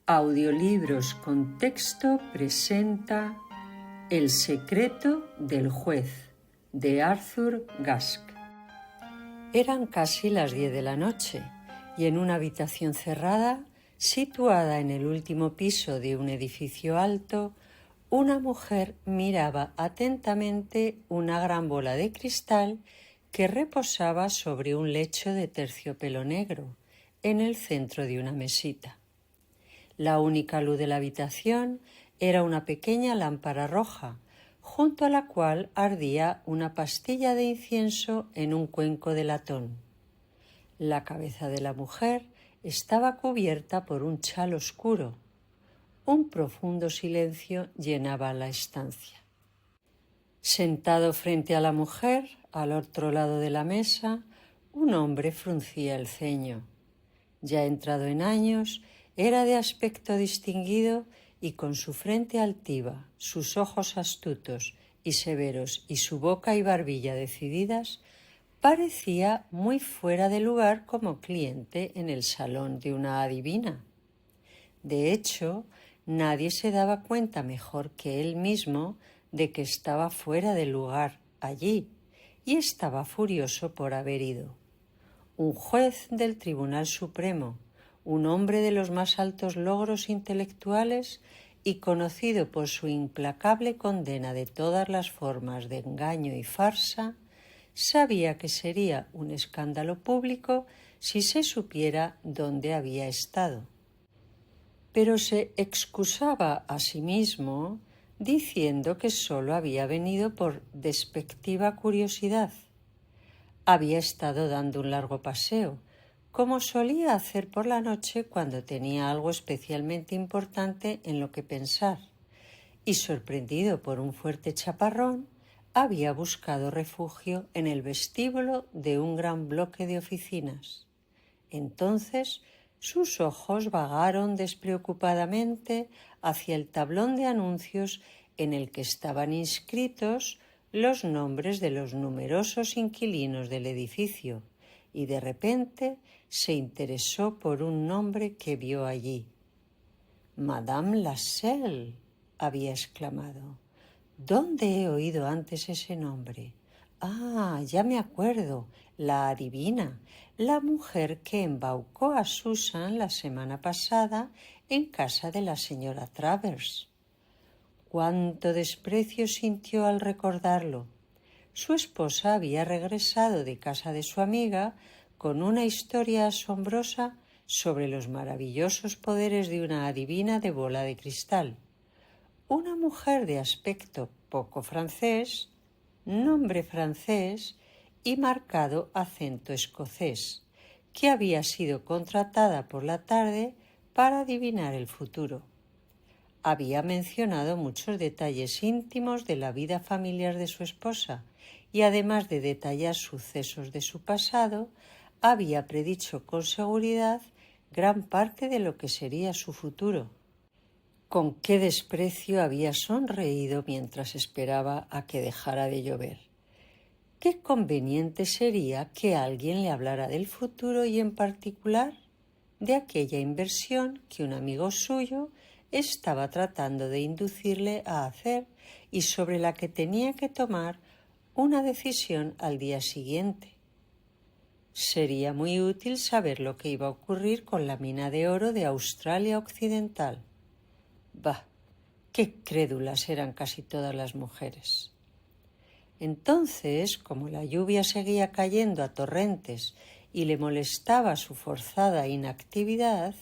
Audiolibros con texto presenta El secreto del juez, de Arthur Gask. Eran casi las 10 de la noche y en una habitación cerrada, situada en el último piso de un edificio alto, una mujer miraba atentamente una gran bola de cristal que reposaba sobre un lecho de terciopelo negro en el centro de una mesita. La única luz de la habitación era una pequeña lámpara roja, junto a la cual ardía una pastilla de incienso en un cuenco de latón. La cabeza de la mujer estaba cubierta por un chal oscuro. Un profundo silencio llenaba la estancia. Sentado frente a la mujer, al otro lado de la mesa, un hombre fruncía el ceño. Ya entrado en años, era de aspecto distinguido y con su frente altiva, sus ojos astutos y severos y su boca y barbilla decididas, parecía muy fuera de lugar como cliente en el salón de una adivina. De hecho, nadie se daba cuenta mejor que él mismo de que estaba fuera de lugar allí y estaba furioso por haber ido. Un juez del Tribunal Supremo, un hombre de los más altos logros intelectuales y conocido por su implacable condena de todas las formas de engaño y farsa, sabía que sería un escándalo público si se supiera dónde había estado. Pero se excusaba a sí mismo diciendo que solo había venido por despectiva curiosidad. Había estado dando un largo paseo, como solía hacer por la noche cuando tenía algo especialmente importante en lo que pensar, y sorprendido por un fuerte chaparrón, había buscado refugio en el vestíbulo de un gran bloque de oficinas. Entonces sus ojos vagaron despreocupadamente hacia el tablón de anuncios en el que estaban inscritos los nombres de los numerosos inquilinos del edificio, y de repente se interesó por un nombre que vio allí. «Madame Lascelles», había exclamado. «¿Dónde he oído antes ese nombre? Ah, ya me acuerdo, la adivina, la mujer que embaucó a Susan la semana pasada en casa de la señora Travers». Cuánto desprecio sintió al recordarlo. Su esposa había regresado de casa de su amiga con una historia asombrosa sobre los maravillosos poderes de una adivina de bola de cristal. Una mujer de aspecto poco francés, nombre francés y marcado acento escocés, que había sido contratada por la tarde para adivinar el futuro. Había mencionado muchos detalles íntimos de la vida familiar de su esposa y, además de detallar sucesos de su pasado, había predicho con seguridad gran parte de lo que sería su futuro. Con qué desprecio había sonreído mientras esperaba a que dejara de llover. Qué conveniente sería que alguien le hablara del futuro y, en particular, de aquella inversión que un amigo suyo estaba tratando de inducirle a hacer y sobre la que tenía que tomar una decisión al día siguiente. Sería muy útil saber lo que iba a ocurrir con la mina de oro de Australia Occidental. Bah, qué crédulas eran casi todas las mujeres. Entonces, como la lluvia seguía cayendo a torrentes y le molestaba su forzada inactividad,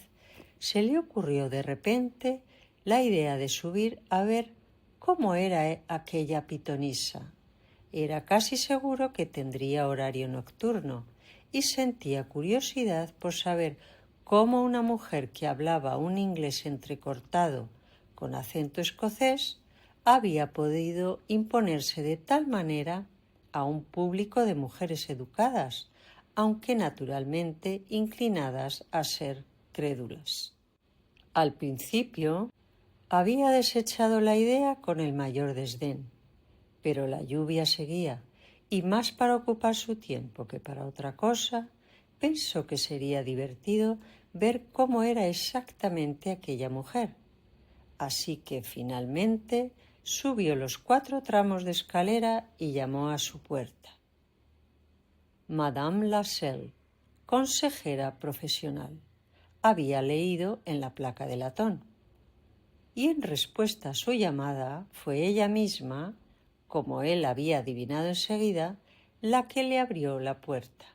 se le ocurrió de repente la idea de subir a ver cómo era aquella pitonisa. Era casi seguro que tendría horario nocturno y sentía curiosidad por saber cómo una mujer que hablaba un inglés entrecortado con acento escocés había podido imponerse de tal manera a un público de mujeres educadas, aunque naturalmente inclinadas a ser crédulas. Al principio había desechado la idea con el mayor desdén, pero la lluvia seguía, y más para ocupar su tiempo que para otra cosa, pensó que sería divertido ver cómo era exactamente aquella mujer. Así que finalmente subió los 4 tramos de escalera y llamó a su puerta. Madame Lascelles, consejera profesional, había leído en la placa de latón. Y en respuesta a su llamada fue ella misma, como él había adivinado enseguida, la que le abrió la puerta.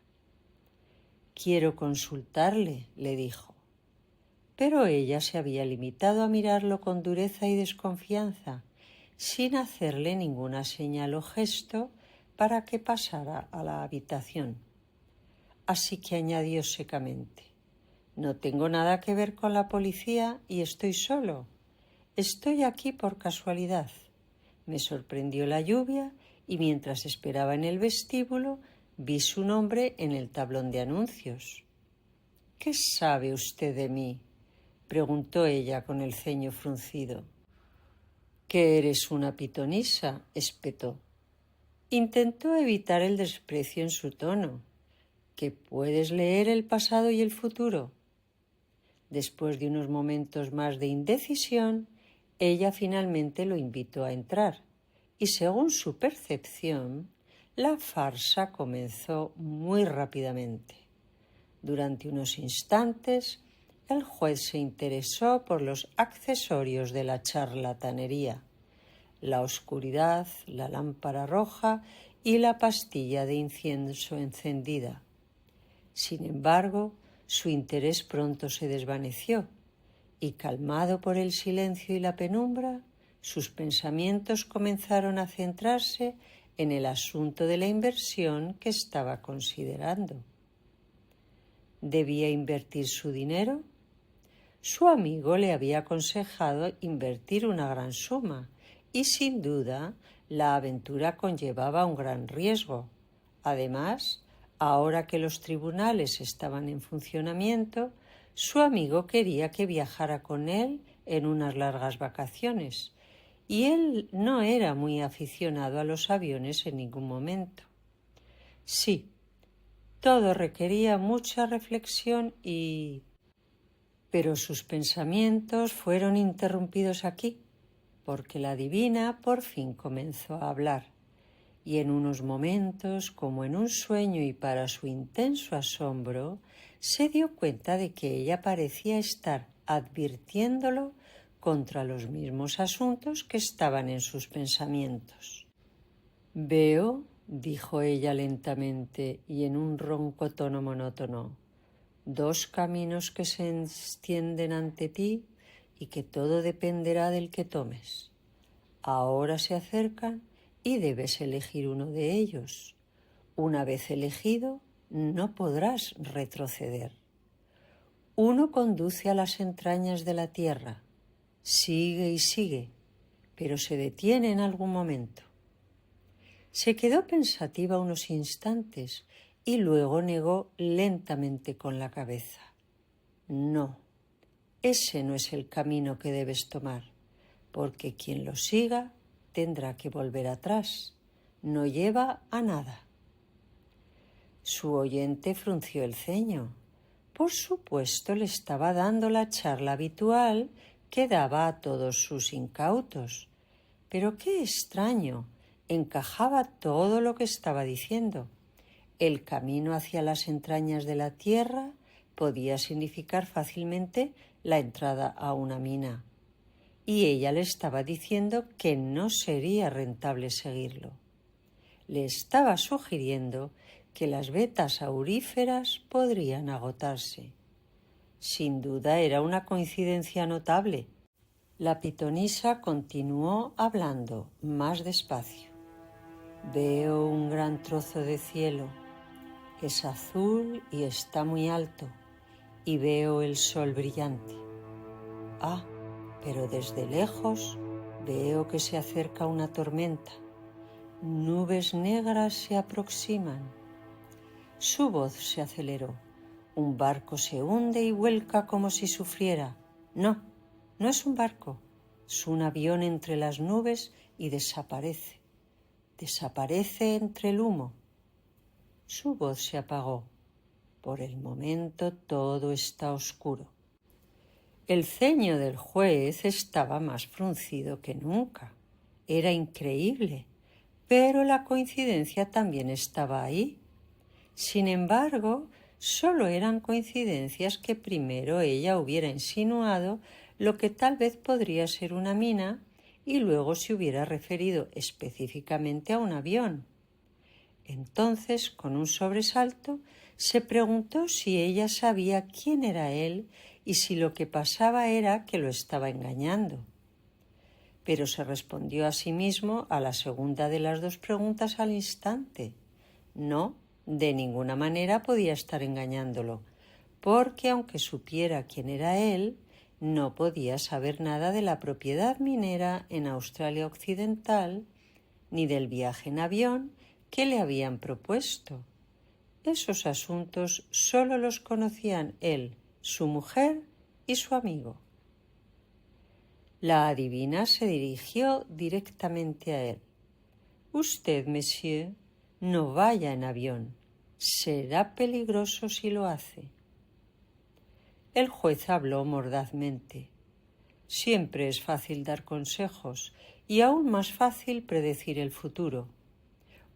«Quiero consultarle», le dijo. Pero ella se había limitado a mirarlo con dureza y desconfianza, sin hacerle ninguna señal o gesto para que pasara a la habitación. Así que añadió secamente: «No tengo nada que ver con la policía y estoy solo. Estoy aquí por casualidad. Me sorprendió la lluvia y mientras esperaba en el vestíbulo vi su nombre en el tablón de anuncios». «¿Qué sabe usted de mí?», preguntó ella con el ceño fruncido. «¿Que eres una pitonisa?», espetó. Intentó evitar el desprecio en su tono. «¿Que puedes leer el pasado y el futuro?». Después de unos momentos más de indecisión, ella finalmente lo invitó a entrar, y según su percepción, la farsa comenzó muy rápidamente. Durante unos instantes, el juez se interesó por los accesorios de la charlatanería: la oscuridad, la lámpara roja y la pastilla de incienso encendida. Sin embargo, su interés pronto se desvaneció y, calmado por el silencio y la penumbra, sus pensamientos comenzaron a centrarse en el asunto de la inversión que estaba considerando. ¿Debía invertir su dinero? Su amigo le había aconsejado invertir una gran suma y, sin duda, la aventura conllevaba un gran riesgo. Además, ahora que los tribunales estaban en funcionamiento, su amigo quería que viajara con él en unas largas vacaciones, y él no era muy aficionado a los aviones en ningún momento. Sí, todo requería mucha reflexión Pero sus pensamientos fueron interrumpidos aquí, porque la divina por fin comenzó a hablar, y en unos momentos, como en un sueño y para su intenso asombro, se dio cuenta de que ella parecía estar advirtiéndolo contra los mismos asuntos que estaban en sus pensamientos. «Veo», dijo ella lentamente y en un ronco tono monótono, «2 caminos que se extienden ante ti y que todo dependerá del que tomes. Ahora se acercan y debes elegir uno de ellos. Una vez elegido, no podrás retroceder. Uno conduce a las entrañas de la tierra, sigue y sigue, pero se detiene en algún momento». Se quedó pensativa unos instantes y luego negó lentamente con la cabeza. «No, ese no es el camino que debes tomar, porque quien lo siga tendrá que volver atrás. No lleva a nada». Su oyente frunció el ceño. Por supuesto, le estaba dando la charla habitual que daba a todos sus incautos. Pero qué extraño, encajaba todo lo que estaba diciendo. El camino hacia las entrañas de la tierra podía significar fácilmente la entrada a una mina, y ella le estaba diciendo que no sería rentable seguirlo. Le estaba sugiriendo que las vetas auríferas podrían agotarse. Sin duda era una coincidencia notable. La pitonisa continuó hablando más despacio. «Veo un gran trozo de cielo. Es azul y está muy alto, y veo el sol brillante. Ah, pero desde lejos veo que se acerca una tormenta. Nubes negras se aproximan». Su voz se aceleró. «Un barco se hunde y vuelca como si sufriera. No, no es un barco. Es un avión entre las nubes y desaparece. Desaparece entre el humo». Su voz se apagó. Por el momento todo está oscuro. El ceño del juez estaba más fruncido que nunca. Era increíble, pero la coincidencia también estaba ahí. Sin embargo, solo eran coincidencias que primero ella hubiera insinuado lo que tal vez podría ser una mina y luego se hubiera referido específicamente a un avión. Entonces, con un sobresalto, se preguntó si ella sabía quién era él y si lo que pasaba era que lo estaba engañando. Pero se respondió a sí mismo a la segunda de las dos preguntas al instante. No, de ninguna manera podía estar engañándolo, porque aunque supiera quién era él, no podía saber nada de la propiedad minera en Australia Occidental, ni del viaje en avión que le habían propuesto. Esos asuntos solo los conocían él, su mujer y su amigo. La adivina se dirigió directamente a él. Usted, monsieur, no vaya en avión. Será peligroso si lo hace. El juez habló mordazmente. Siempre es fácil dar consejos y aún más fácil predecir el futuro.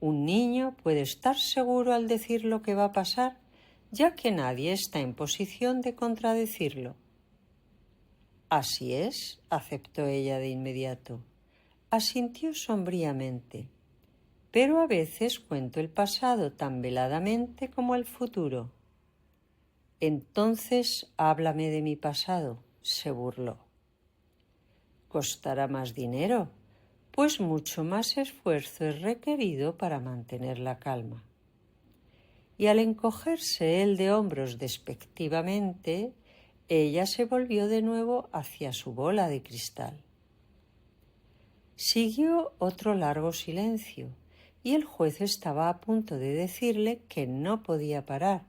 Un niño puede estar seguro al decir lo que va a pasar, ya que nadie está en posición de contradecirlo. Así es, aceptó ella de inmediato. Asintió sombríamente. Pero a veces cuento el pasado tan veladamente como el futuro. Entonces háblame de mi pasado, se burló. Costará más dinero, pues mucho más esfuerzo es requerido para mantener la calma. Y al encogerse él de hombros despectivamente, ella se volvió de nuevo hacia su bola de cristal. Siguió otro largo silencio, y el juez estaba a punto de decirle que no podía parar,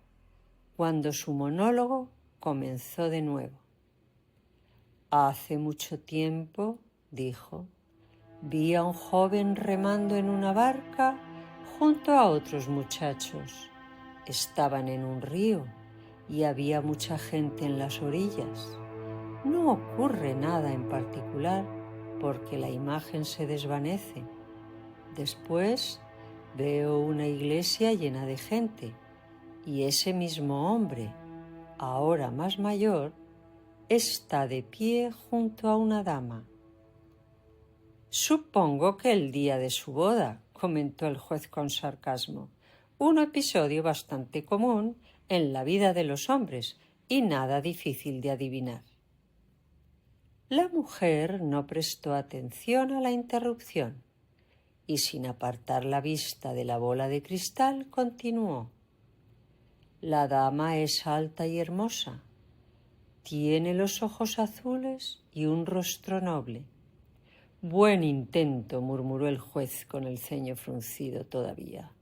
cuando su monólogo comenzó de nuevo. Hace mucho tiempo, dijo, vi a un joven remando en una barca junto a otros muchachos. Estaban en un río y había mucha gente en las orillas. No ocurre nada en particular porque la imagen se desvanece. Después veo una iglesia llena de gente y ese mismo hombre, ahora más mayor, está de pie junto a una dama. Supongo que el día de su boda, comentó el juez con sarcasmo, un episodio bastante común en la vida de los hombres y nada difícil de adivinar. La mujer no prestó atención a la interrupción y sin apartar la vista de la bola de cristal continuó. La dama es alta y hermosa. Tiene los ojos azules y un rostro noble. Buen intento, murmuró el juez con el ceño fruncido todavía.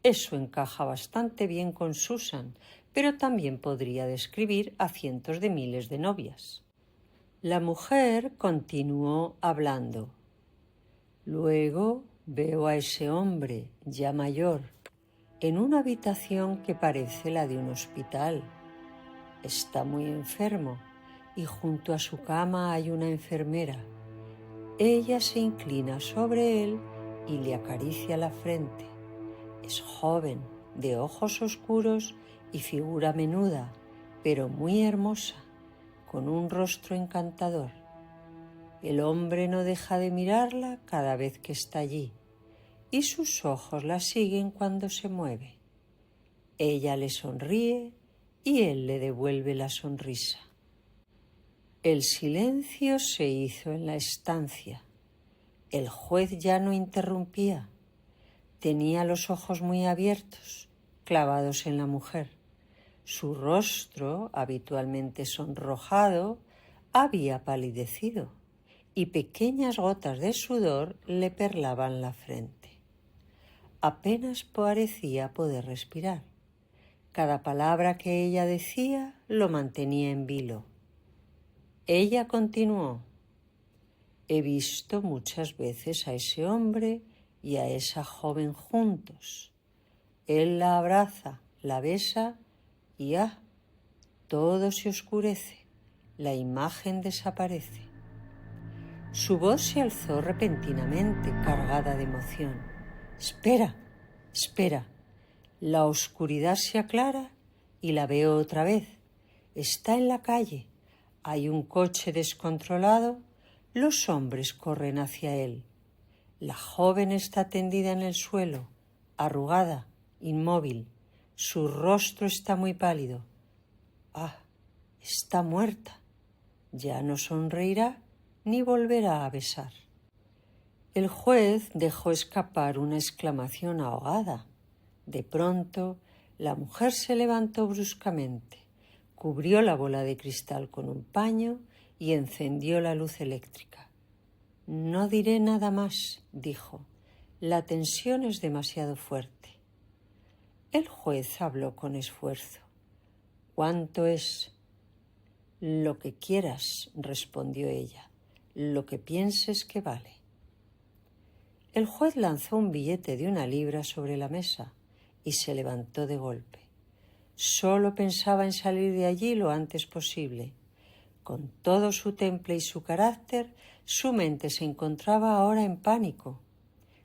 Eso encaja bastante bien con Susan, pero también podría describir a cientos de miles de novias. La mujer continuó hablando. Luego veo a ese hombre, ya mayor, en una habitación que parece la de un hospital. Está muy enfermo y junto a su cama hay una enfermera. Ella se inclina sobre él y le acaricia la frente. Es joven, de ojos oscuros y figura menuda, pero muy hermosa, con un rostro encantador. El hombre no deja de mirarla cada vez que está allí, y sus ojos la siguen cuando se mueve. Ella le sonríe y él le devuelve la sonrisa. El silencio se hizo en la estancia. El juez ya no interrumpía. Tenía los ojos muy abiertos, clavados en la mujer. Su rostro, habitualmente sonrojado, había palidecido y pequeñas gotas de sudor le perlaban la frente. Apenas parecía poder respirar. Cada palabra que ella decía lo mantenía en vilo. Ella continuó. He visto muchas veces a ese hombre y a esa joven juntos. Él la abraza, la besa y todo se oscurece, la imagen desaparece. Su voz se alzó repentinamente, cargada de emoción. «Espera, espera». La oscuridad se aclara y la veo otra vez. Está en la calle. Hay un coche descontrolado. Los hombres corren hacia él. La joven está tendida en el suelo, arrugada, inmóvil. Su rostro está muy pálido. Está muerta. Ya no sonreirá ni volverá a besar. El juez dejó escapar una exclamación ahogada. De pronto, la mujer se levantó bruscamente, cubrió la bola de cristal con un paño y encendió la luz eléctrica. «No diré nada más», dijo. «La tensión es demasiado fuerte». El juez habló con esfuerzo. «¿Cuánto es?» «Lo que quieras», respondió ella. «Lo que pienses que vale». El juez lanzó un billete de 1 libra sobre la mesa y se levantó de golpe. Solo pensaba en salir de allí lo antes posible. Con todo su temple y su carácter, su mente se encontraba ahora en pánico.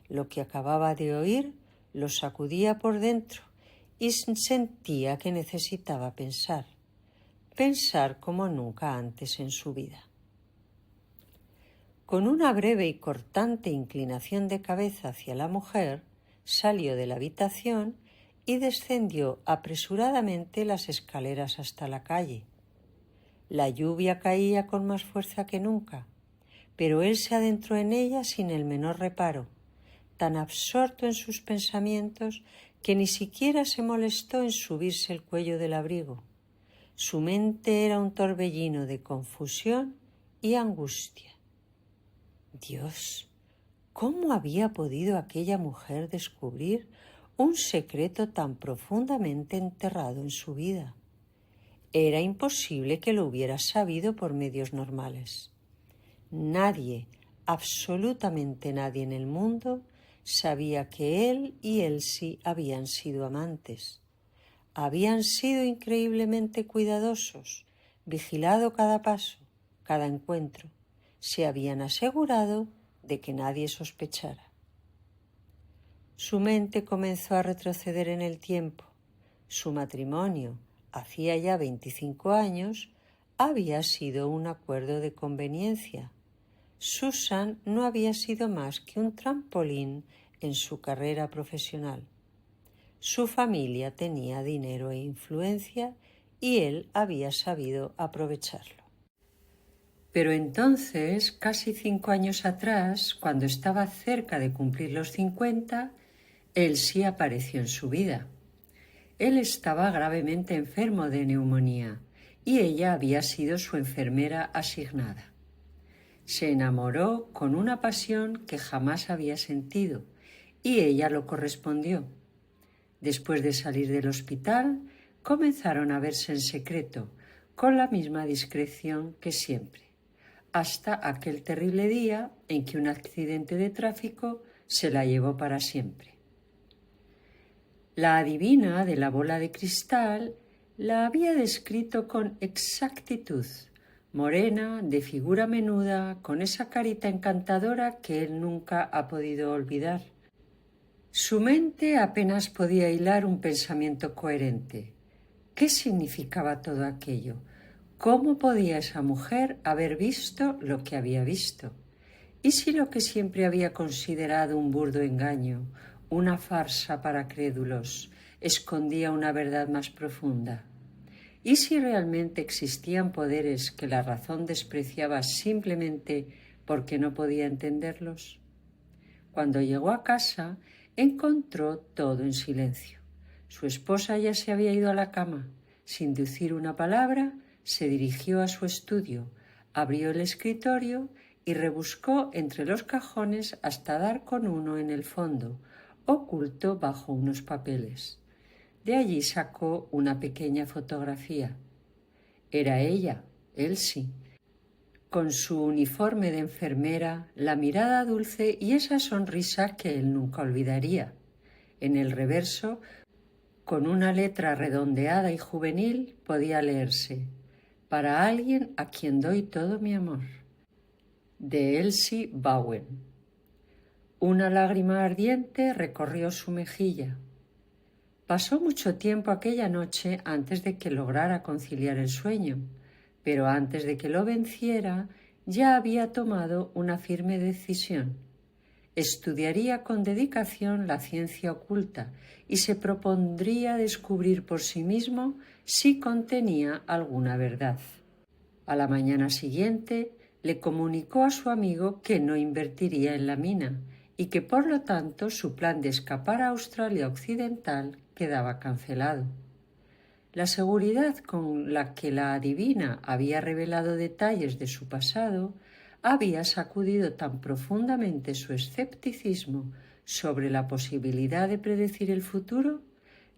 Lo que acababa de oír lo sacudía por dentro y sentía que necesitaba pensar como nunca antes en su vida. Con una breve y cortante inclinación de cabeza hacia la mujer, salió de la habitación y descendió apresuradamente las escaleras hasta la calle. La lluvia caía con más fuerza que nunca, pero él se adentró en ella sin el menor reparo, tan absorto en sus pensamientos que ni siquiera se molestó en subirse el cuello del abrigo. Su mente era un torbellino de confusión y angustia. Dios, ¿cómo había podido aquella mujer descubrir un secreto tan profundamente enterrado en su vida? Era imposible que lo hubiera sabido por medios normales. Nadie, absolutamente nadie en el mundo, sabía que él y Elsie habían sido amantes. Habían sido increíblemente cuidadosos, vigilado cada paso, cada encuentro. Se habían asegurado de que nadie sospechara. Su mente comenzó a retroceder en el tiempo. Su matrimonio, hacía ya 25 años, había sido un acuerdo de conveniencia. Susan no había sido más que un trampolín en su carrera profesional. Su familia tenía dinero e influencia y él había sabido aprovecharlo. Pero entonces, casi 5 años atrás, cuando estaba cerca de cumplir los 50, él sí apareció en su vida. Él estaba gravemente enfermo de neumonía y ella había sido su enfermera asignada. Se enamoró con una pasión que jamás había sentido y ella lo correspondió. Después de salir del hospital, comenzaron a verse en secreto, con la misma discreción que siempre, hasta aquel terrible día en que un accidente de tráfico se la llevó para siempre. La adivina de la bola de cristal la había descrito con exactitud, morena, de figura menuda, con esa carita encantadora que él nunca ha podido olvidar. Su mente apenas podía hilar un pensamiento coherente. ¿Qué significaba todo aquello? ¿Cómo podía esa mujer haber visto lo que había visto? ¿Y si lo que siempre había considerado un burdo engaño, una farsa para crédulos, escondía una verdad más profunda? ¿Y si realmente existían poderes que la razón despreciaba simplemente porque no podía entenderlos? Cuando llegó a casa, encontró todo en silencio. Su esposa ya se había ido a la cama. Sin decir una palabra, se dirigió a su estudio, abrió el escritorio y rebuscó entre los cajones hasta dar con uno en el fondo, oculto bajo unos papeles. De allí sacó una pequeña fotografía. Era ella, Elsie, con su uniforme de enfermera, la mirada dulce y esa sonrisa que él nunca olvidaría. En el reverso Con una letra redondeada y juvenil podía leerse: «Para alguien a quien doy todo mi amor», de Elsie Bowen. Una lágrima ardiente recorrió su mejilla. Pasó mucho tiempo aquella noche antes de que lograra conciliar el sueño, pero antes de que lo venciera ya había tomado una firme decisión. Estudiaría con dedicación la ciencia oculta y se propondría descubrir por sí mismo si contenía alguna verdad. A la mañana siguiente le comunicó a su amigo que no invertiría en la mina y que por lo tanto su plan de escapar a Australia Occidental quedaba cancelado. La seguridad con la que la adivina había revelado detalles de su pasado había sacudido tan profundamente su escepticismo sobre la posibilidad de predecir el futuro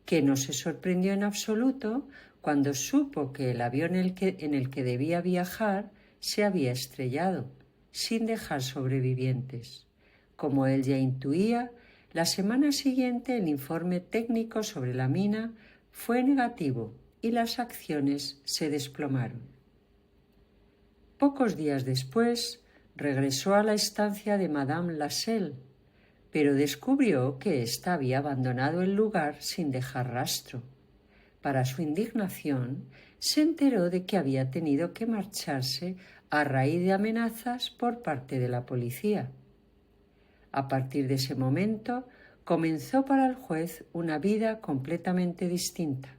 que no se sorprendió en absoluto cuando supo que el avión en el que debía viajar se había estrellado, sin dejar sobrevivientes. Como él ya intuía, la semana siguiente el informe técnico sobre la mina fue negativo y las acciones se desplomaron. Pocos días después regresó a la estancia de Madame Lascelles, pero descubrió que ésta había abandonado el lugar sin dejar rastro. Para su indignación, se enteró de que había tenido que marcharse a raíz de amenazas por parte de la policía. A partir de ese momento, comenzó para el juez una vida completamente distinta.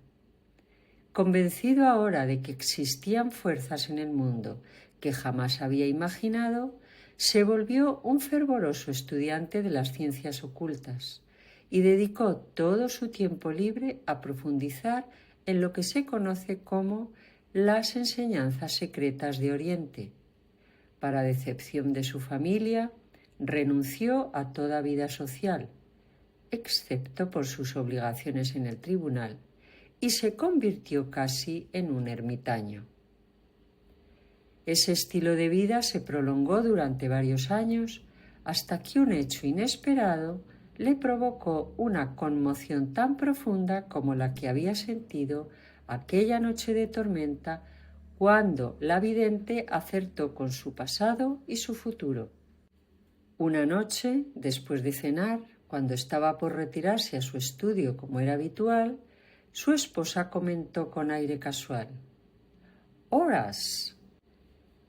Convencido ahora de que existían fuerzas en el mundo que jamás había imaginado, se volvió un fervoroso estudiante de las ciencias ocultas y dedicó todo su tiempo libre a profundizar en lo que se conoce como las enseñanzas secretas de Oriente. Para decepción de su familia, renunció a toda vida social, excepto por sus obligaciones en el tribunal, y se convirtió casi en un ermitaño. Ese estilo de vida se prolongó durante varios años hasta que un hecho inesperado le provocó una conmoción tan profunda como la que había sentido aquella noche de tormenta cuando la vidente acertó con su pasado y su futuro. Una noche, después de cenar, cuando estaba por retirarse a su estudio como era habitual, su esposa comentó con aire casual: «Horace,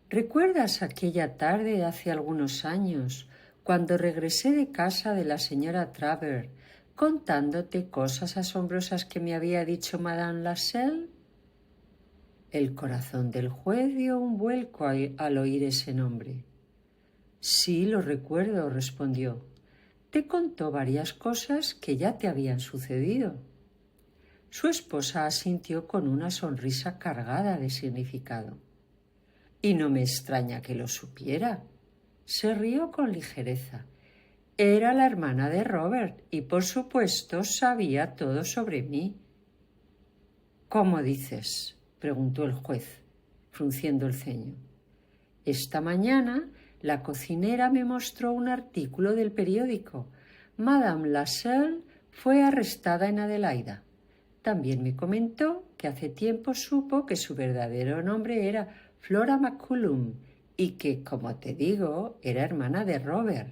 ¿recuerdas aquella tarde hace algunos años cuando regresé de casa de la señora Travers contándote cosas asombrosas que me había dicho Madame Lascelles?» El corazón del juez dio un vuelco al oír ese nombre. «Sí, lo recuerdo», respondió. «Te contó varias cosas que ya te habían sucedido». Su esposa asintió con una sonrisa cargada de significado. «Y no me extraña que lo supiera». Se rió con ligereza. «Era la hermana de Robert y, por supuesto, sabía todo sobre mí». «¿Cómo dices?», preguntó el juez, frunciendo el ceño. «Esta mañana la cocinera me mostró un artículo del periódico. Madame Lascelles fue arrestada en Adelaida. También me comentó que hace tiempo supo que su verdadero nombre era Flora McCullum y que, como te digo, era hermana de Robert.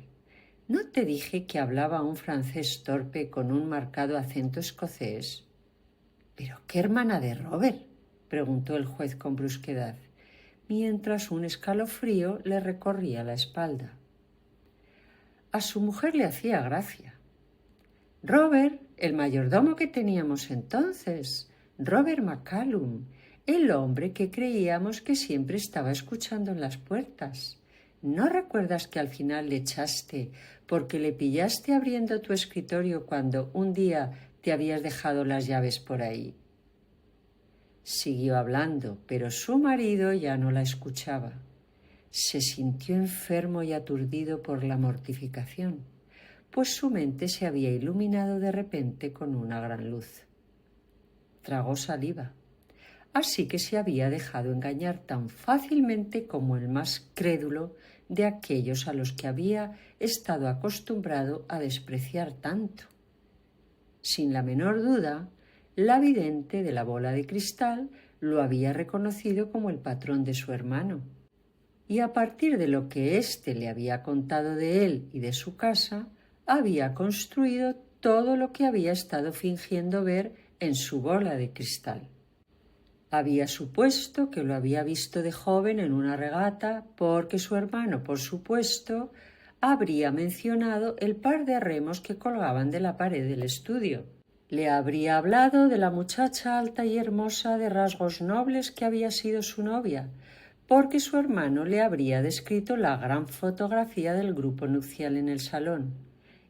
¿No te dije que hablaba un francés torpe con un marcado acento escocés?» «¿Pero qué hermana de Robert?», preguntó el juez con brusquedad, mientras un escalofrío le recorría la espalda. A su mujer le hacía gracia. «Robert, el mayordomo que teníamos entonces, Robert McCallum, el hombre que creíamos que siempre estaba escuchando en las puertas. ¿No recuerdas que al final le echaste porque le pillaste abriendo tu escritorio cuando un día te habías dejado las llaves por ahí?» Siguió hablando, pero su marido ya no la escuchaba. Se sintió enfermo y aturdido por la mortificación, pues su mente se había iluminado de repente con una gran luz. Tragó saliva. Así que se había dejado engañar tan fácilmente como el más crédulo de aquellos a los que había estado acostumbrado a despreciar tanto. Sin la menor duda, la vidente de la bola de cristal lo había reconocido como el patrón de su hermano. Y a partir de lo que éste le había contado de él y de su casa, había construido todo lo que había estado fingiendo ver en su bola de cristal. Había supuesto que lo había visto de joven en una regata porque su hermano, por supuesto, habría mencionado el par de remos que colgaban de la pared del estudio. Le habría hablado de la muchacha alta y hermosa de rasgos nobles que había sido su novia, porque su hermano le habría descrito la gran fotografía del grupo nupcial en el salón.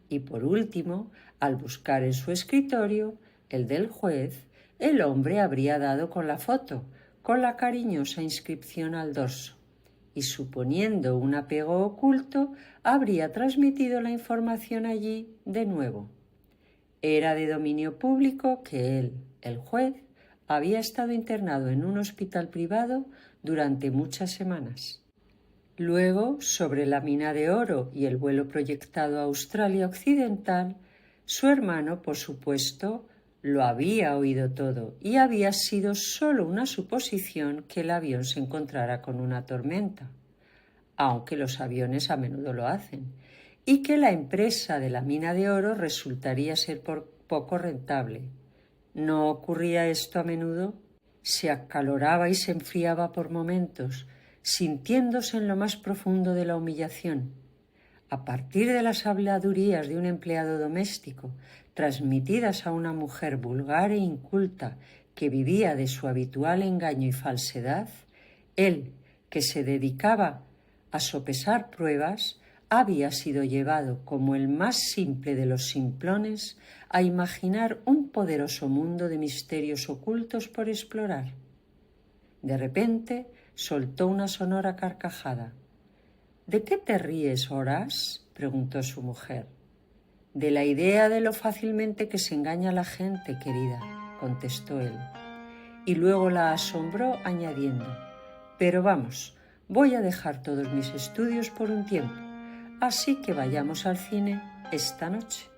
Y por último, al buscar en su escritorio, el del juez, el hombre habría dado con la foto, con la cariñosa inscripción al dorso, y suponiendo un apego oculto, habría transmitido la información allí de nuevo. Era de dominio público que él, el juez, había estado internado en un hospital privado durante muchas semanas. Luego, sobre la mina de oro y el vuelo proyectado a Australia Occidental, su hermano, por supuesto, lo había oído todo y había sido solo una suposición que el avión se encontrara con una tormenta, aunque los aviones a menudo lo hacen, y que la empresa de la mina de oro resultaría ser poco rentable. ¿No ocurría esto a menudo? Se acaloraba y se enfriaba por momentos, sintiéndose en lo más profundo de la humillación. A partir de las habladurías de un empleado doméstico, transmitidas a una mujer vulgar e inculta que vivía de su habitual engaño y falsedad, él, que se dedicaba a sopesar pruebas, había sido llevado, como el más simple de los simplones, a imaginar un poderoso mundo de misterios ocultos por explorar. De repente soltó una sonora carcajada. —¿De qué te ríes, Horace? —preguntó su mujer. —De la idea de lo fácilmente que se engaña a la gente, querida —contestó él. Y luego la asombró añadiendo: —Pero vamos, voy a dejar todos mis estudios por un tiempo, así que vayamos al cine esta noche.